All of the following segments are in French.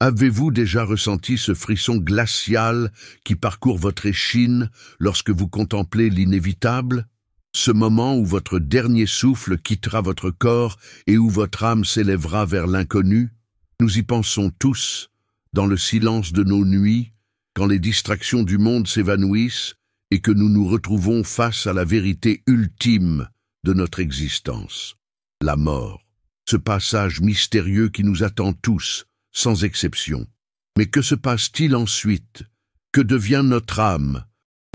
Avez-vous déjà ressenti ce frisson glacial qui parcourt votre échine lorsque vous contemplez l'inévitable? Ce moment où votre dernier souffle quittera votre corps et où votre âme s'élèvera vers l'inconnu? Nous y pensons tous, dans le silence de nos nuits, quand les distractions du monde s'évanouissent et que nous nous retrouvons face à la vérité ultime de notre existence, la mort. Ce passage mystérieux qui nous attend tous, sans exception. Mais que se passe-t-il ensuite? Que devient notre âme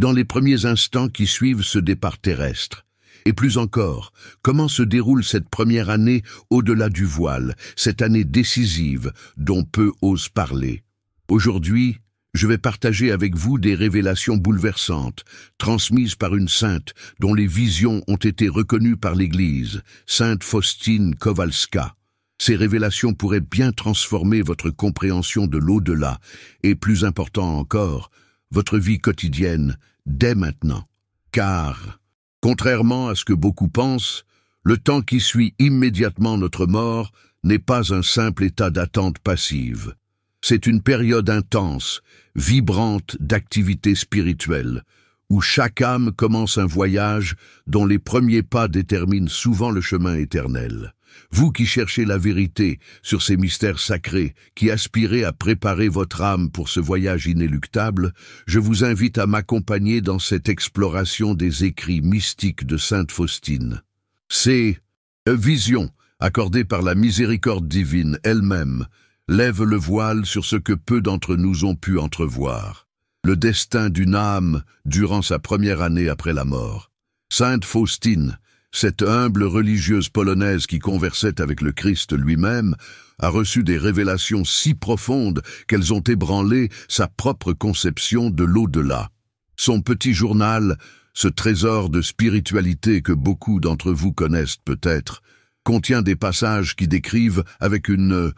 dans les premiers instants qui suivent ce départ terrestre? Et plus encore, comment se déroule cette première année au-delà du voile, cette année décisive dont peu osent parler? Aujourd'hui, je vais partager avec vous des révélations bouleversantes, transmises par une sainte dont les visions ont été reconnues par l'Église, Sainte Faustine Kowalska. Ces révélations pourraient bien transformer votre compréhension de l'au-delà et, plus important encore, votre vie quotidienne dès maintenant. Car, contrairement à ce que beaucoup pensent, le temps qui suit immédiatement notre mort n'est pas un simple état d'attente passive. C'est une période intense, vibrante d'activité spirituelle, où chaque âme commence un voyage dont les premiers pas déterminent souvent le chemin éternel. Vous qui cherchez la vérité sur ces mystères sacrés, qui aspirez à préparer votre âme pour ce voyage inéluctable, je vous invite à m'accompagner dans cette exploration des écrits mystiques de Sainte Faustine. Ces visions, accordées par la miséricorde divine elle-même, lèvent le voile sur ce que peu d'entre nous ont pu entrevoir. Le destin d'une âme durant sa première année après la mort. Sainte Faustine, cette humble religieuse polonaise qui conversait avec le Christ lui-même, a reçu des révélations si profondes qu'elles ont ébranlé sa propre conception de l'au-delà. Son petit journal, ce trésor de spiritualité que beaucoup d'entre vous connaissent peut-être, contient des passages qui décrivent avec une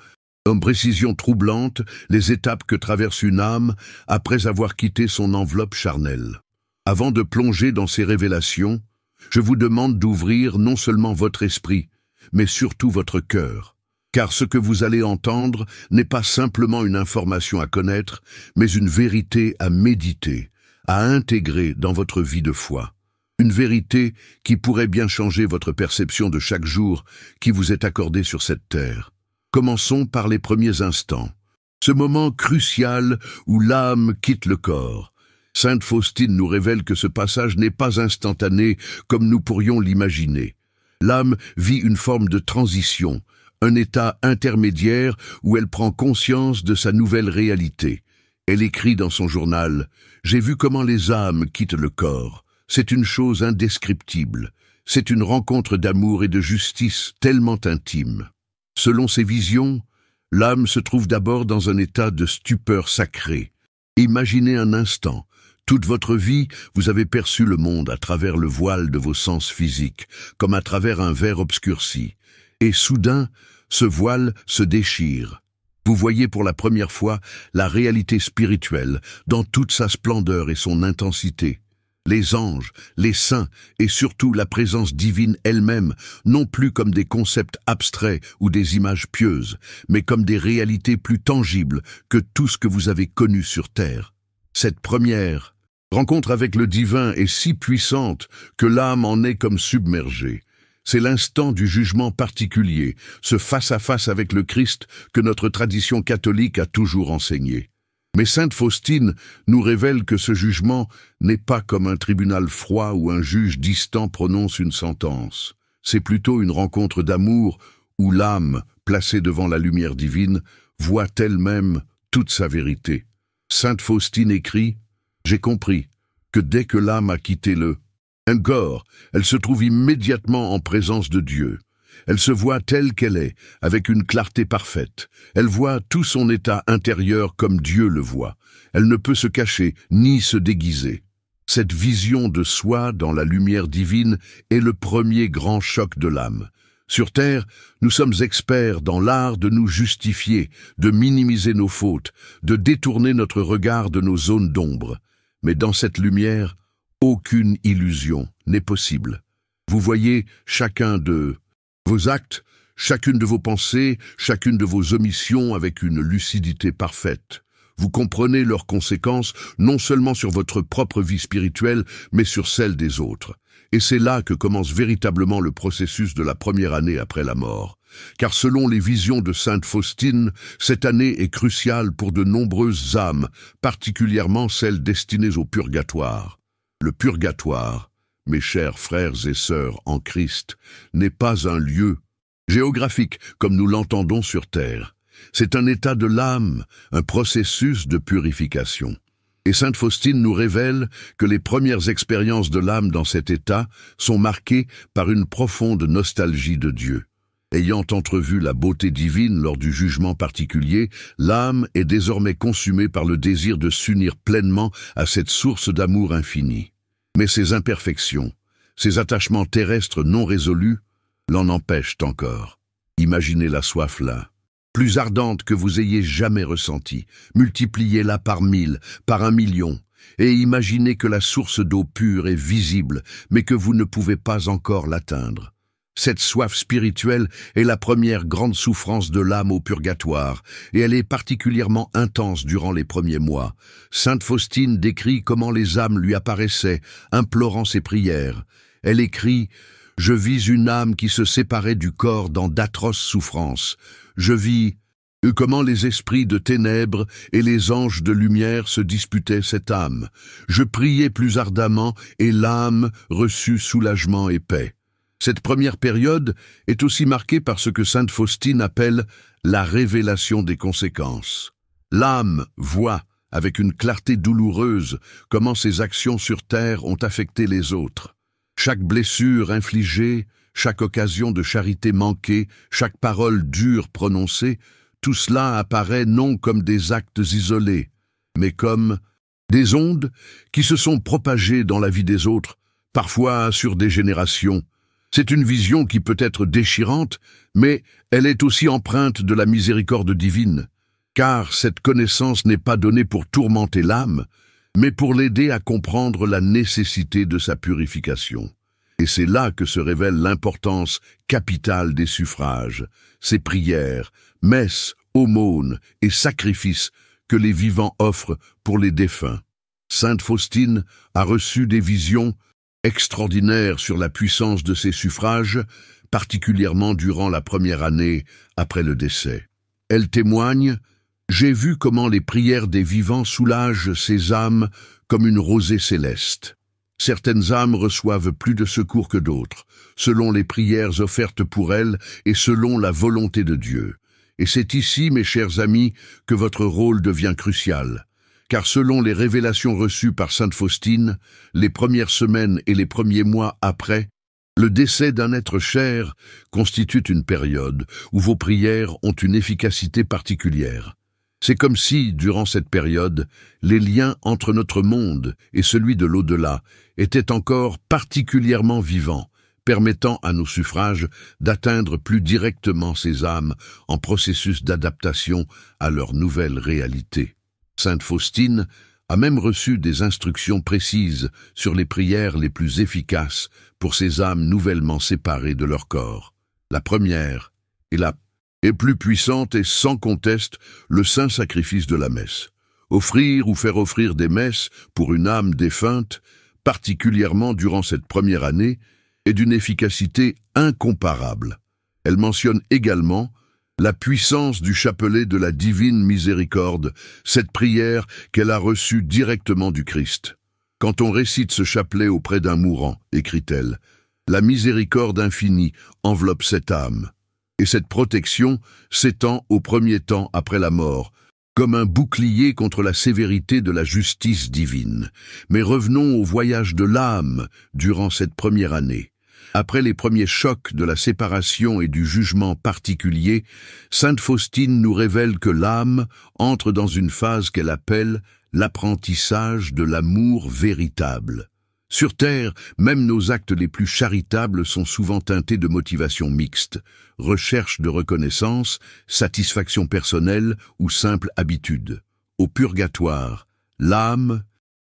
précision troublante les étapes que traverse une âme après avoir quitté son enveloppe charnelle. Avant de plonger dans ces révélations, je vous demande d'ouvrir non seulement votre esprit, mais surtout votre cœur. Car ce que vous allez entendre n'est pas simplement une information à connaître, mais une vérité à méditer, à intégrer dans votre vie de foi. Une vérité qui pourrait bien changer votre perception de chaque jour qui vous est accordé sur cette terre. Commençons par les premiers instants. Ce moment crucial où l'âme quitte le corps. Sainte Faustine nous révèle que ce passage n'est pas instantané comme nous pourrions l'imaginer. L'âme vit une forme de transition, un état intermédiaire où elle prend conscience de sa nouvelle réalité. Elle écrit dans son journal « J'ai vu comment les âmes quittent le corps. C'est une chose indescriptible. C'est une rencontre d'amour et de justice tellement intime. » Selon ses visions, l'âme se trouve d'abord dans un état de stupeur sacrée. Imaginez un instant. Toute votre vie, vous avez perçu le monde à travers le voile de vos sens physiques, comme à travers un verre obscurci. Et soudain, ce voile se déchire. Vous voyez pour la première fois la réalité spirituelle dans toute sa splendeur et son intensité. Les anges, les saints et surtout la présence divine elle-même, non plus comme des concepts abstraits ou des images pieuses, mais comme des réalités plus tangibles que tout ce que vous avez connu sur terre. Cette première rencontre avec le divin est si puissante que l'âme en est comme submergée. C'est l'instant du jugement particulier, ce face-à-face avec le Christ que notre tradition catholique a toujours enseigné. Mais Sainte Faustine nous révèle que ce jugement n'est pas comme un tribunal froid où un juge distant prononce une sentence. C'est plutôt une rencontre d'amour où l'âme, placée devant la lumière divine, voit elle-même toute sa vérité. Sainte Faustine écrit « J'ai compris que dès que l'âme a quitté le corps, elle se trouve immédiatement en présence de Dieu. Elle se voit telle qu'elle est, avec une clarté parfaite. Elle voit tout son état intérieur comme Dieu le voit. Elle ne peut se cacher ni se déguiser. Cette vision de soi dans la lumière divine est le premier grand choc de l'âme. Sur terre, nous sommes experts dans l'art de nous justifier, de minimiser nos fautes, de détourner notre regard de nos zones d'ombre. Mais dans cette lumière, aucune illusion n'est possible. Vous voyez chacun de vos actes, chacune de vos pensées, chacune de vos omissions avec une lucidité parfaite. Vous comprenez leurs conséquences non seulement sur votre propre vie spirituelle, mais sur celle des autres. Et c'est là que commence véritablement le processus de la première année après la mort. Car selon les visions de Sainte Faustine, cette année est cruciale pour de nombreuses âmes, particulièrement celles destinées au purgatoire. Le purgatoire, mes chers frères et sœurs en Christ, n'est pas un lieu géographique comme nous l'entendons sur terre. C'est un état de l'âme, un processus de purification. Et Sainte Faustine nous révèle que les premières expériences de l'âme dans cet état sont marquées par une profonde nostalgie de Dieu. Ayant entrevu la beauté divine lors du jugement particulier, l'âme est désormais consumée par le désir de s'unir pleinement à cette source d'amour infini. Mais ses imperfections, ses attachements terrestres non résolus, l'en empêchent encore. Imaginez la soif là, plus ardente que vous ayez jamais ressentie, multipliez-la par 1000, par 1 million, et imaginez que la source d'eau pure est visible, mais que vous ne pouvez pas encore l'atteindre. Cette soif spirituelle est la première grande souffrance de l'âme au purgatoire, et elle est particulièrement intense durant les premiers mois. Sainte Faustine décrit comment les âmes lui apparaissaient, implorant ses prières. Elle écrit « Je vis une âme qui se séparait du corps dans d'atroces souffrances. Je vis comment les esprits de ténèbres et les anges de lumière se disputaient cette âme. Je priais plus ardemment, et l'âme reçut soulagement et paix. » Cette première période est aussi marquée par ce que Sainte Faustine appelle la révélation des conséquences. L'âme voit, avec une clarté douloureuse, comment ses actions sur terre ont affecté les autres. Chaque blessure infligée, chaque occasion de charité manquée, chaque parole dure prononcée, tout cela apparaît non comme des actes isolés, mais comme des ondes qui se sont propagées dans la vie des autres, parfois sur des générations. C'est une vision qui peut être déchirante, mais elle est aussi empreinte de la miséricorde divine, car cette connaissance n'est pas donnée pour tourmenter l'âme, mais pour l'aider à comprendre la nécessité de sa purification. Et c'est là que se révèle l'importance capitale des suffrages, ces prières, messes, aumônes et sacrifices que les vivants offrent pour les défunts. Sainte Faustine a reçu des visions extraordinaire sur la puissance de ces suffrages, particulièrement durant la première année après le décès. Elle témoigne « J'ai vu comment les prières des vivants soulagent ces âmes comme une rosée céleste. Certaines âmes reçoivent plus de secours que d'autres, selon les prières offertes pour elles et selon la volonté de Dieu. Et c'est ici, mes chers amis, que votre rôle devient crucial. Car selon les révélations reçues par Sainte Faustine, les premières semaines et les premiers mois après, le décès d'un être cher constitue une période où vos prières ont une efficacité particulière. C'est comme si, durant cette période, les liens entre notre monde et celui de l'au-delà étaient encore particulièrement vivants, permettant à nos suffrages d'atteindre plus directement ces âmes en processus d'adaptation à leur nouvelle réalité. Sainte Faustine a même reçu des instructions précises sur les prières les plus efficaces pour ces âmes nouvellement séparées de leur corps. La première est plus puissante et sans conteste le saint sacrifice de la messe. Offrir ou faire offrir des messes pour une âme défunte, particulièrement durant cette première année, est d'une efficacité incomparable. Elle mentionne également la puissance du chapelet de la divine miséricorde, cette prière qu'elle a reçue directement du Christ. Quand on récite ce chapelet auprès d'un mourant, écrit-elle, la miséricorde infinie enveloppe cette âme, et cette protection s'étend au premier temps après la mort, comme un bouclier contre la sévérité de la justice divine. Mais revenons au voyage de l'âme durant cette première année. Après les premiers chocs de la séparation et du jugement particulier, Sainte Faustine nous révèle que l'âme entre dans une phase qu'elle appelle l'apprentissage de l'amour véritable. Sur terre, même nos actes les plus charitables sont souvent teintés de motivations mixtes, recherche de reconnaissance, satisfaction personnelle ou simple habitude. Au purgatoire, l'âme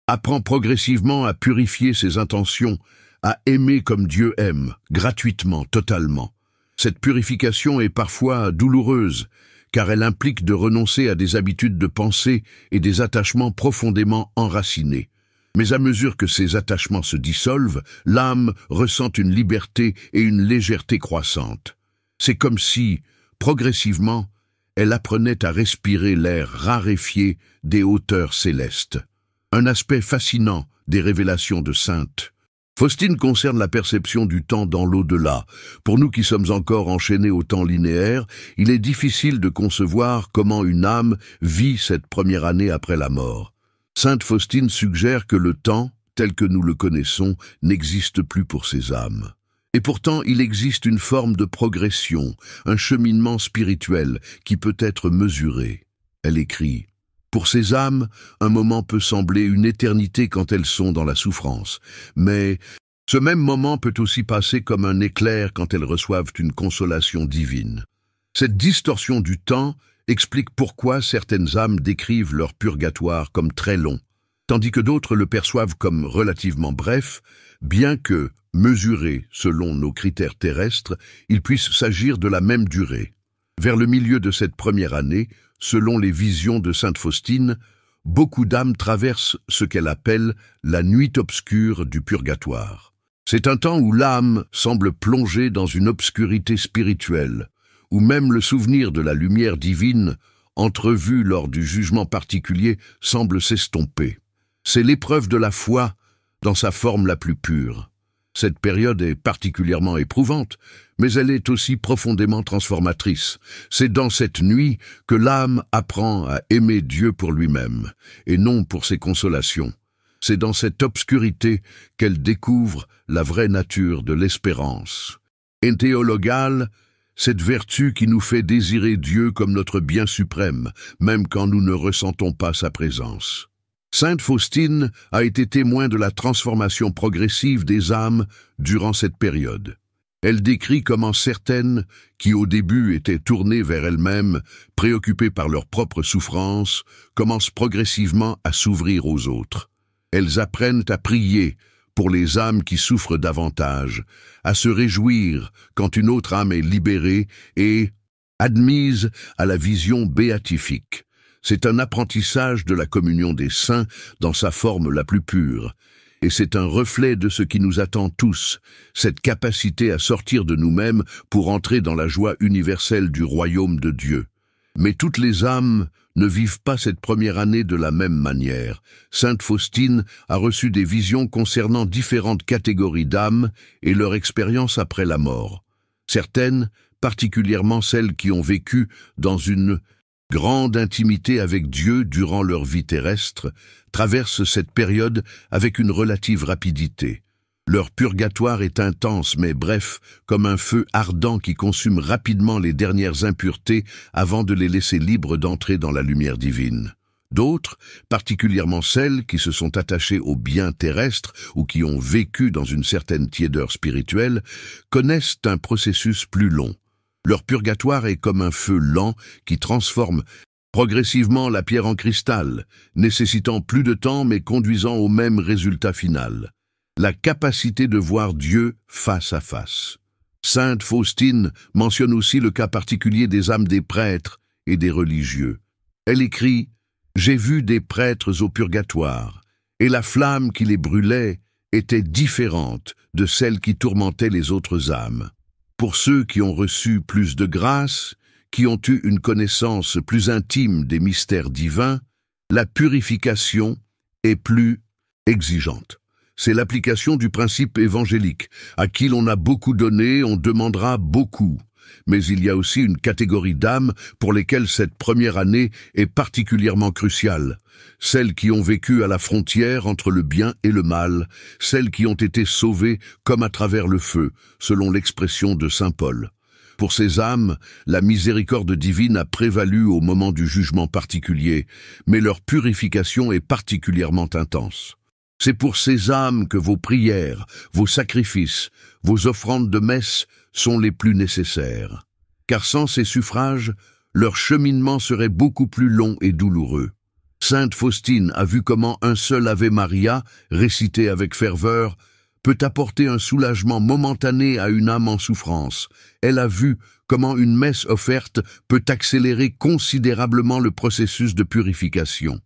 apprend progressivement à purifier ses intentions, à aimer comme Dieu aime, gratuitement, totalement. Cette purification est parfois douloureuse, car elle implique de renoncer à des habitudes de pensée et des attachements profondément enracinés. Mais à mesure que ces attachements se dissolvent, l'âme ressent une liberté et une légèreté croissantes. C'est comme si, progressivement, elle apprenait à respirer l'air raréfié des hauteurs célestes. Un aspect fascinant des révélations de Sainte Faustine concerne la perception du temps dans l'au-delà. Pour nous qui sommes encore enchaînés au temps linéaire, il est difficile de concevoir comment une âme vit cette première année après la mort. Sainte Faustine suggère que le temps, tel que nous le connaissons, n'existe plus pour ces âmes. Et pourtant, il existe une forme de progression, un cheminement spirituel qui peut être mesuré. Elle écrit: pour ces âmes, un moment peut sembler une éternité quand elles sont dans la souffrance, mais ce même moment peut aussi passer comme un éclair quand elles reçoivent une consolation divine. Cette distorsion du temps explique pourquoi certaines âmes décrivent leur purgatoire comme très long, tandis que d'autres le perçoivent comme relativement bref, bien que, mesuré selon nos critères terrestres, il puisse s'agir de la même durée. Vers le milieu de cette première année, selon les visions de Sainte Faustine, beaucoup d'âmes traversent ce qu'elle appelle la nuit obscure du purgatoire. C'est un temps où l'âme semble plongée dans une obscurité spirituelle, où même le souvenir de la lumière divine, entrevue lors du jugement particulier, semble s'estomper. C'est l'épreuve de la foi dans sa forme la plus pure. Cette période est particulièrement éprouvante, mais elle est aussi profondément transformatrice. C'est dans cette nuit que l'âme apprend à aimer Dieu pour lui-même, et non pour ses consolations. C'est dans cette obscurité qu'elle découvre la vraie nature de l'espérance. Entéologale, cette vertu qui nous fait désirer Dieu comme notre bien suprême, même quand nous ne ressentons pas sa présence. Sainte Faustine a été témoin de la transformation progressive des âmes durant cette période. Elle décrit comment certaines, qui au début étaient tournées vers elles-mêmes, préoccupées par leurs propres souffrances, commencent progressivement à s'ouvrir aux autres. Elles apprennent à prier pour les âmes qui souffrent davantage, à se réjouir quand une autre âme est libérée et admise à la vision béatifique. C'est un apprentissage de la communion des saints dans sa forme la plus pure. Et c'est un reflet de ce qui nous attend tous, cette capacité à sortir de nous-mêmes pour entrer dans la joie universelle du royaume de Dieu. Mais toutes les âmes ne vivent pas cette première année de la même manière. Sainte Faustine a reçu des visions concernant différentes catégories d'âmes et leur expérience après la mort. Certaines, particulièrement celles qui ont vécu dans une grande intimité avec Dieu durant leur vie terrestre, traversent cette période avec une relative rapidité. Leur purgatoire est intense mais bref, comme un feu ardent qui consume rapidement les dernières impuretés avant de les laisser libres d'entrer dans la lumière divine. D'autres, particulièrement celles qui se sont attachées aux biens terrestres ou qui ont vécu dans une certaine tiédeur spirituelle, connaissent un processus plus long. Leur purgatoire est comme un feu lent qui transforme progressivement la pierre en cristal, nécessitant plus de temps mais conduisant au même résultat final. La capacité de voir Dieu face à face. Sainte Faustine mentionne aussi le cas particulier des âmes des prêtres et des religieux. Elle écrit « J'ai vu des prêtres au purgatoire, et la flamme qui les brûlait était différente de celle qui tourmentait les autres âmes. Pour ceux qui ont reçu plus de grâce, qui ont eu une connaissance plus intime des mystères divins, la purification est plus exigeante. C'est l'application du principe évangélique. À qui l'on a beaucoup donné, on demandera beaucoup. Mais il y a aussi une catégorie d'âmes pour lesquelles cette première année est particulièrement cruciale. Celles qui ont vécu à la frontière entre le bien et le mal, celles qui ont été sauvées comme à travers le feu, selon l'expression de saint Paul. Pour ces âmes, la miséricorde divine a prévalu au moment du jugement particulier, mais leur purification est particulièrement intense. C'est pour ces âmes que vos prières, vos sacrifices, vos offrandes de messe sont les plus nécessaires. Car sans ces suffrages, leur cheminement serait beaucoup plus long et douloureux. Sainte Faustine a vu comment un seul Ave Maria, récité avec ferveur, peut apporter un soulagement momentané à une âme en souffrance. Elle a vu comment une messe offerte peut accélérer considérablement le processus de purification.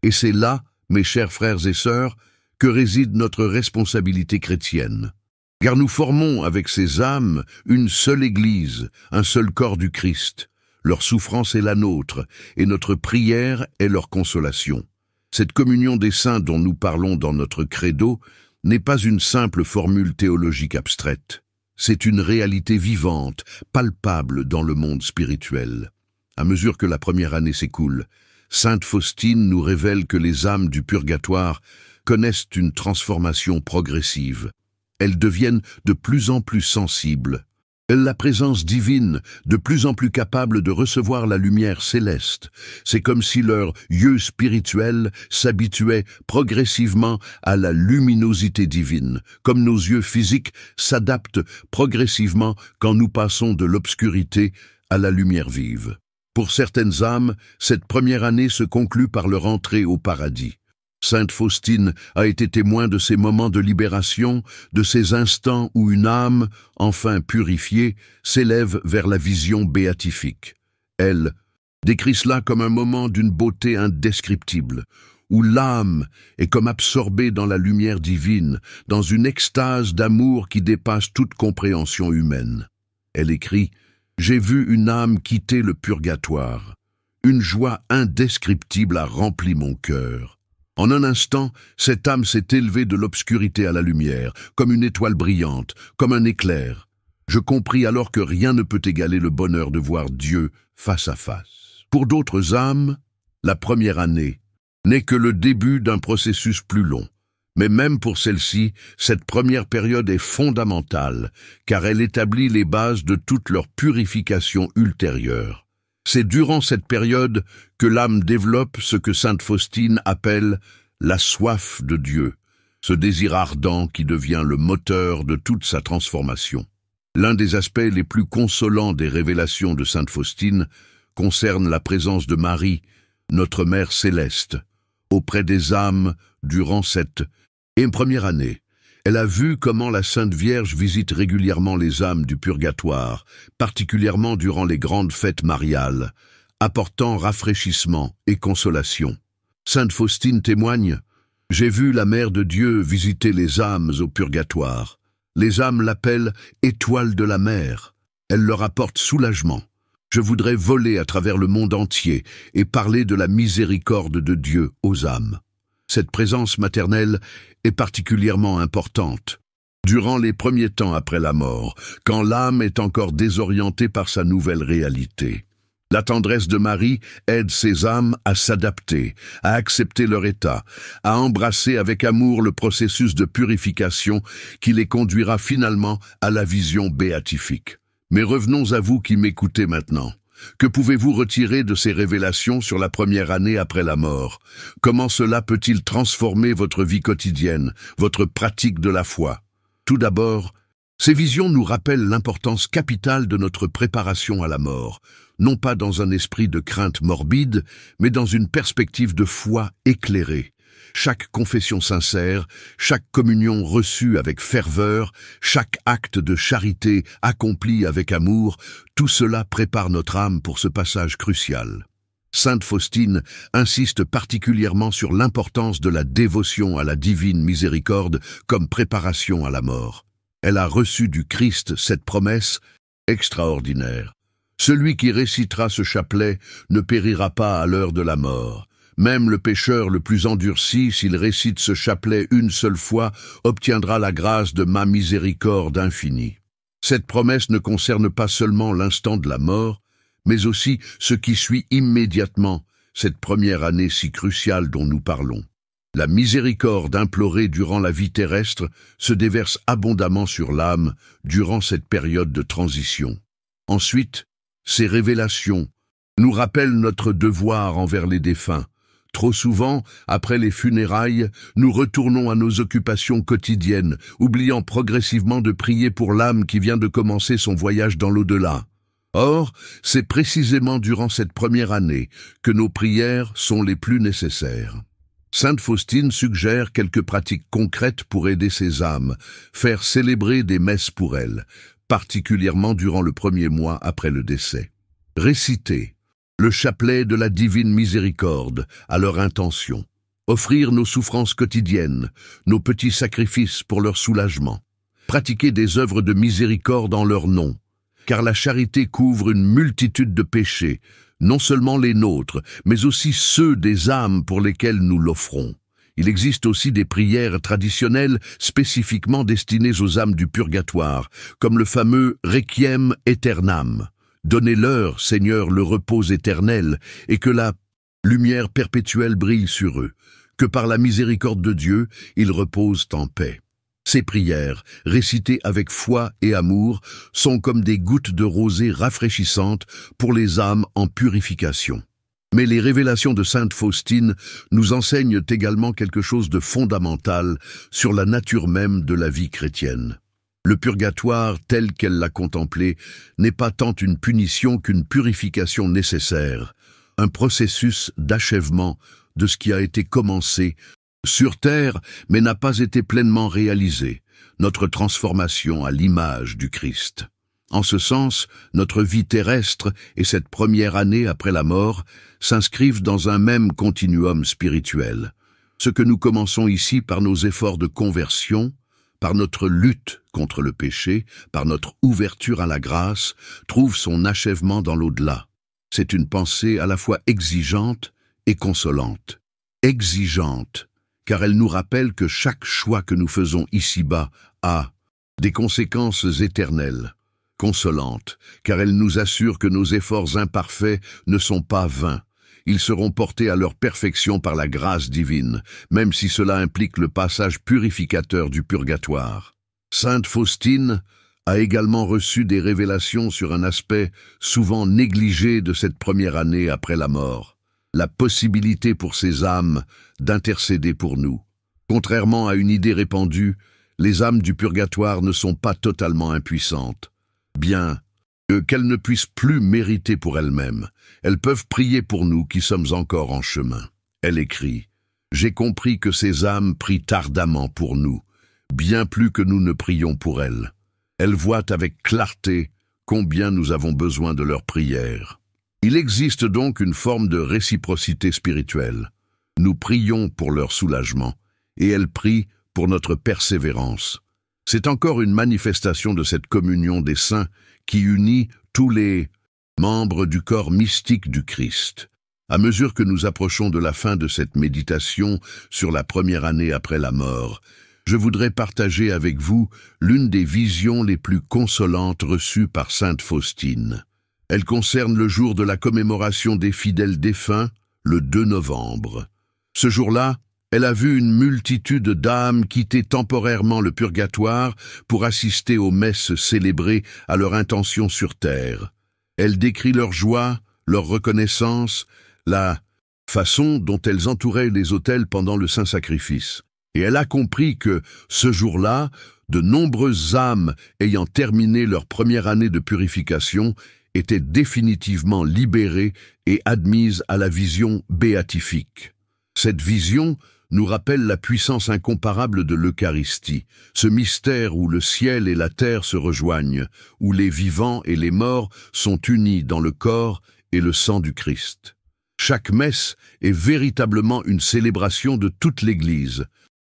Et c'est là, mes chers frères et sœurs, que réside notre responsabilité chrétienne. Car nous formons avec ces âmes une seule Église, un seul corps du Christ. Leur souffrance est la nôtre, et notre prière est leur consolation. Cette communion des saints dont nous parlons dans notre credo n'est pas une simple formule théologique abstraite. C'est une réalité vivante, palpable dans le monde spirituel. À mesure que la première année s'écoule, Sainte Faustine nous révèle que les âmes du purgatoire connaissent une transformation progressive. Elles deviennent de plus en plus sensibles. La présence divine, de plus en plus capable de recevoir la lumière céleste. C'est comme si leurs yeux spirituels s'habituaient progressivement à la luminosité divine, comme nos yeux physiques s'adaptent progressivement quand nous passons de l'obscurité à la lumière vive. Pour certaines âmes, cette première année se conclut par leur entrée au paradis. Sainte Faustine a été témoin de ces moments de libération, de ces instants où une âme, enfin purifiée, s'élève vers la vision béatifique. Elle décrit cela comme un moment d'une beauté indescriptible, où l'âme est comme absorbée dans la lumière divine, dans une extase d'amour qui dépasse toute compréhension humaine. Elle écrit « J'ai vu une âme quitter le purgatoire. Une joie indescriptible a rempli mon cœur. En un instant, cette âme s'est élevée de l'obscurité à la lumière, comme une étoile brillante, comme un éclair. Je compris alors que rien ne peut égaler le bonheur de voir Dieu face à face. Pour d'autres âmes, la première année n'est que le début d'un processus plus long. Mais même pour celle-ci, cette première période est fondamentale, car elle établit les bases de toute leur purification ultérieure. C'est durant cette période que l'âme développe ce que sainte Faustine appelle la soif de Dieu, ce désir ardent qui devient le moteur de toute sa transformation. L'un des aspects les plus consolants des révélations de sainte Faustine concerne la présence de Marie, notre Mère céleste, auprès des âmes durant cette première année. Elle a vu comment la Sainte Vierge visite régulièrement les âmes du purgatoire, particulièrement durant les grandes fêtes mariales, apportant rafraîchissement et consolation. Sainte Faustine témoigne « J'ai vu la Mère de Dieu visiter les âmes au purgatoire. Les âmes l'appellent « étoile de la mer ». Elle leur apporte soulagement. Je voudrais voler à travers le monde entier et parler de la miséricorde de Dieu aux âmes. Cette présence maternelle est particulièrement importante. Durant les premiers temps après la mort, quand l'âme est encore désorientée par sa nouvelle réalité. La tendresse de Marie aide ces âmes à s'adapter, à accepter leur état, à embrasser avec amour le processus de purification qui les conduira finalement à la vision béatifique. Mais revenons à vous qui m'écoutez maintenant. Que pouvez-vous retirer de ces révélations sur la première année après la mort? Comment cela peut-il transformer votre vie quotidienne, votre pratique de la foi? Tout d'abord, ces visions nous rappellent l'importance capitale de notre préparation à la mort, non pas dans un esprit de crainte morbide, mais dans une perspective de foi éclairée. Chaque confession sincère, chaque communion reçue avec ferveur, chaque acte de charité accompli avec amour, tout cela prépare notre âme pour ce passage crucial. Sainte Faustine insiste particulièrement sur l'importance de la dévotion à la divine miséricorde comme préparation à la mort. Elle a reçu du Christ cette promesse extraordinaire. Celui qui récitera ce chapelet ne périra pas à l'heure de la mort. Même le pécheur le plus endurci, s'il récite ce chapelet une seule fois, obtiendra la grâce de ma miséricorde infinie. Cette promesse ne concerne pas seulement l'instant de la mort, mais aussi ce qui suit immédiatement cette première année si cruciale dont nous parlons. La miséricorde implorée durant la vie terrestre se déverse abondamment sur l'âme durant cette période de transition. Ensuite, ces révélations nous rappellent notre devoir envers les défunts. Trop souvent, après les funérailles, nous retournons à nos occupations quotidiennes, oubliant progressivement de prier pour l'âme qui vient de commencer son voyage dans l'au-delà. Or, c'est précisément durant cette première année que nos prières sont les plus nécessaires. Sainte Faustine suggère quelques pratiques concrètes pour aider ces âmes, faire célébrer des messes pour elles, particulièrement durant le premier mois après le décès. Réciter le chapelet de la divine miséricorde à leur intention. Offrir nos souffrances quotidiennes, nos petits sacrifices pour leur soulagement. Pratiquer des œuvres de miséricorde en leur nom, car la charité couvre une multitude de péchés, non seulement les nôtres, mais aussi ceux des âmes pour lesquelles nous l'offrons. Il existe aussi des prières traditionnelles spécifiquement destinées aux âmes du purgatoire, comme le fameux Requiem Aeternam. Donnez-leur, Seigneur, le repos éternel, et que la lumière perpétuelle brille sur eux, que par la miséricorde de Dieu, ils reposent en paix. Ces prières, récitées avec foi et amour, sont comme des gouttes de rosée rafraîchissantes pour les âmes en purification. Mais les révélations de Sainte Faustine nous enseignent également quelque chose de fondamental sur la nature même de la vie chrétienne. Le purgatoire, tel qu'elle l'a contemplé, n'est pas tant une punition qu'une purification nécessaire, un processus d'achèvement de ce qui a été commencé sur terre, mais n'a pas été pleinement réalisé, notre transformation à l'image du Christ. En ce sens, notre vie terrestre et cette première année après la mort s'inscrivent dans un même continuum spirituel. Ce que nous commençons ici par nos efforts de conversion, par notre lutte contre le péché, par notre ouverture à la grâce, trouve son achèvement dans l'au-delà. C'est une pensée à la fois exigeante et consolante. Exigeante, car elle nous rappelle que chaque choix que nous faisons ici-bas a des conséquences éternelles. Consolante, car elle nous assure que nos efforts imparfaits ne sont pas vains. Ils seront portés à leur perfection par la grâce divine, même si cela implique le passage purificateur du purgatoire. Sainte Faustine a également reçu des révélations sur un aspect souvent négligé de cette première année après la mort. La possibilité pour ces âmes d'intercéder pour nous. Contrairement à une idée répandue, les âmes du purgatoire ne sont pas totalement impuissantes. Bien qu'elles ne puissent plus mériter pour elles-mêmes, elles peuvent prier pour nous qui sommes encore en chemin. Elle écrit « J'ai compris que ces âmes prient ardemment pour nous, bien plus que nous ne prions pour elles. Elles voient avec clarté combien nous avons besoin de leurs prières. » Il existe donc une forme de réciprocité spirituelle. Nous prions pour leur soulagement, et elles prient pour notre persévérance. C'est encore une manifestation de cette communion des saints qui unit tous les membres du corps mystique du Christ. À mesure que nous approchons de la fin de cette méditation sur la première année après la mort, je voudrais partager avec vous l'une des visions les plus consolantes reçues par Sainte Faustine. Elle concerne le jour de la commémoration des fidèles défunts, le 2 novembre. Ce jour-là, elle a vu une multitude d'âmes quitter temporairement le purgatoire pour assister aux messes célébrées à leur intention sur terre. Elle décrit leur joie, leur reconnaissance, la façon dont elles entouraient les autels pendant le saint sacrifice. Et elle a compris que, ce jour-là, de nombreuses âmes ayant terminé leur première année de purification étaient définitivement libérées et admises à la vision béatifique. Cette vision nous rappelle la puissance incomparable de l'Eucharistie, ce mystère où le ciel et la terre se rejoignent, où les vivants et les morts sont unis dans le corps et le sang du Christ. Chaque messe est véritablement une célébration de toute l'Église,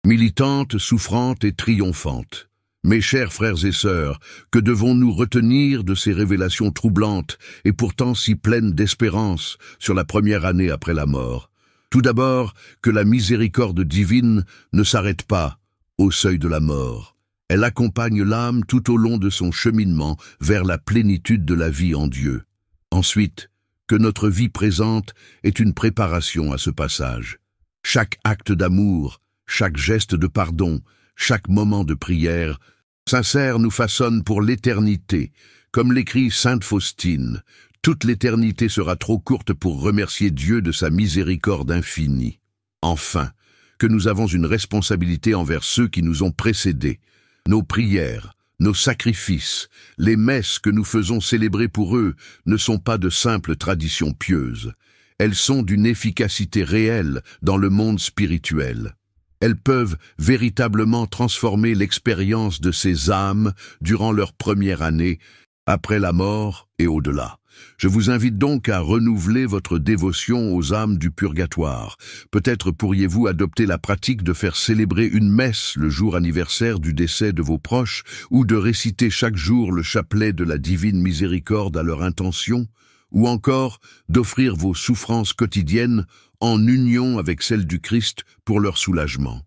militante, souffrante et triomphante. Mes chers frères et sœurs, que devons-nous retenir de ces révélations troublantes et pourtant si pleines d'espérance sur la première année après la mort? Tout d'abord, que la miséricorde divine ne s'arrête pas au seuil de la mort. Elle accompagne l'âme tout au long de son cheminement vers la plénitude de la vie en Dieu. Ensuite, que notre vie présente est une préparation à ce passage. Chaque acte d'amour, chaque geste de pardon, chaque moment de prière sincère nous façonne pour l'éternité. Comme l'écrit Sainte Faustine, toute l'éternité sera trop courte pour remercier Dieu de sa miséricorde infinie. Enfin, que nous avons une responsabilité envers ceux qui nous ont précédés. Nos prières, nos sacrifices, les messes que nous faisons célébrer pour eux ne sont pas de simples traditions pieuses. elles sont d'une efficacité réelle dans le monde spirituel. Elles peuvent véritablement transformer l'expérience de ces âmes durant leur première année, après la mort et au-delà. Je vous invite donc à renouveler votre dévotion aux âmes du purgatoire. Peut-être pourriez-vous adopter la pratique de faire célébrer une messe le jour anniversaire du décès de vos proches ou de réciter chaque jour le chapelet de la divine miséricorde à leur intention, ou encore d'offrir vos souffrances quotidiennes en union avec celles du Christ pour leur soulagement.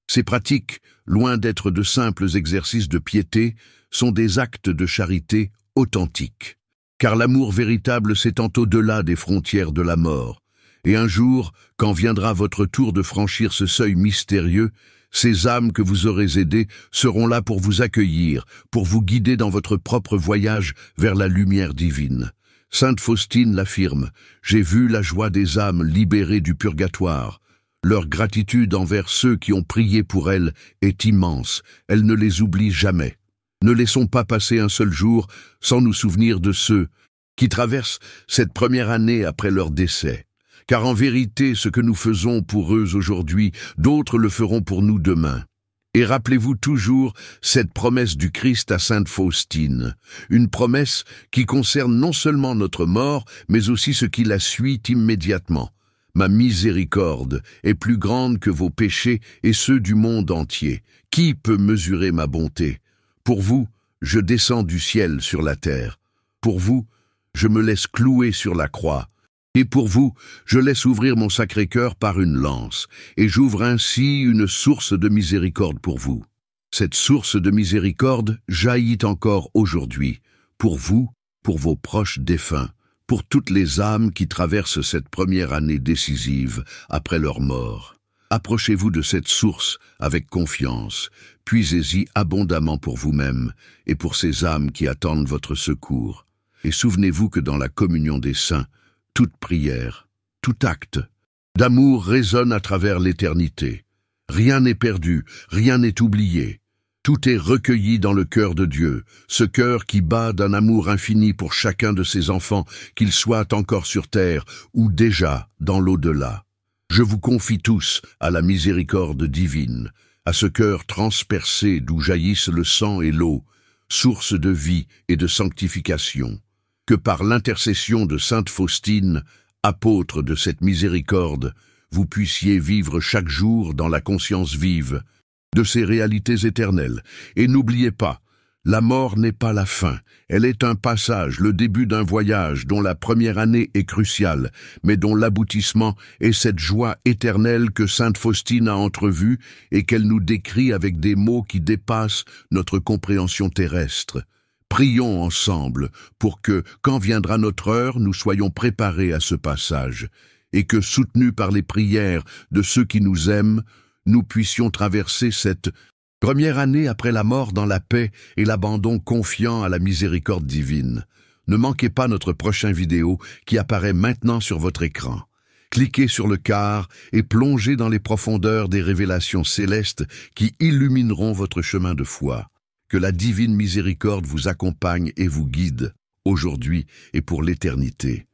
Ces pratiques, loin d'être de simples exercices de piété, sont des actes de charité authentiques. Car l'amour véritable s'étend au-delà des frontières de la mort. Et un jour, quand viendra votre tour de franchir ce seuil mystérieux, ces âmes que vous aurez aidées seront là pour vous accueillir, pour vous guider dans votre propre voyage vers la lumière divine. Sainte Faustine l'affirme, « J'ai vu la joie des âmes libérées du purgatoire. Leur gratitude envers ceux qui ont prié pour elles est immense, elle ne les oublie jamais. Ne laissons pas passer un seul jour sans nous souvenir de ceux qui traversent cette première année après leur décès. Car en vérité, ce que nous faisons pour eux aujourd'hui, d'autres le feront pour nous demain. Et rappelez-vous toujours cette promesse du Christ à Sainte Faustine, une promesse qui concerne non seulement notre mort, mais aussi ce qui la suit immédiatement. Ma miséricorde est plus grande que vos péchés et ceux du monde entier. Qui peut mesurer ma bonté ? Pour vous, je descends du ciel sur la terre. Pour vous, je me laisse clouer sur la croix. Et pour vous, je laisse ouvrir mon sacré cœur par une lance, et j'ouvre ainsi une source de miséricorde pour vous. Cette source de miséricorde jaillit encore aujourd'hui, pour vous, pour vos proches défunts, pour toutes les âmes qui traversent cette première année décisive après leur mort. Approchez-vous de cette source avec confiance, puisez-y abondamment pour vous-même et pour ces âmes qui attendent votre secours. Et souvenez-vous que dans la communion des saints, toute prière, tout acte d'amour résonne à travers l'éternité. Rien n'est perdu, rien n'est oublié. Tout est recueilli dans le cœur de Dieu, ce cœur qui bat d'un amour infini pour chacun de ses enfants, qu'ils soient encore sur terre ou déjà dans l'au-delà. Je vous confie tous à la miséricorde divine, à ce cœur transpercé d'où jaillissent le sang et l'eau, source de vie et de sanctification, que par l'intercession de Sainte Faustine, apôtre de cette miséricorde, vous puissiez vivre chaque jour dans la conscience vive de ces réalités éternelles. Et n'oubliez pas, la mort n'est pas la fin, elle est un passage, le début d'un voyage dont la première année est cruciale, mais dont l'aboutissement est cette joie éternelle que Sainte Faustine a entrevue et qu'elle nous décrit avec des mots qui dépassent notre compréhension terrestre. Prions ensemble pour que, quand viendra notre heure, nous soyons préparés à ce passage, et que, soutenus par les prières de ceux qui nous aiment, nous puissions traverser cette première année après la mort dans la paix et l'abandon confiant à la miséricorde divine. Ne manquez pas notre prochain vidéo qui apparaît maintenant sur votre écran. Cliquez sur le quart et plongez dans les profondeurs des révélations célestes qui illumineront votre chemin de foi. Que la divine miséricorde vous accompagne et vous guide, aujourd'hui et pour l'éternité.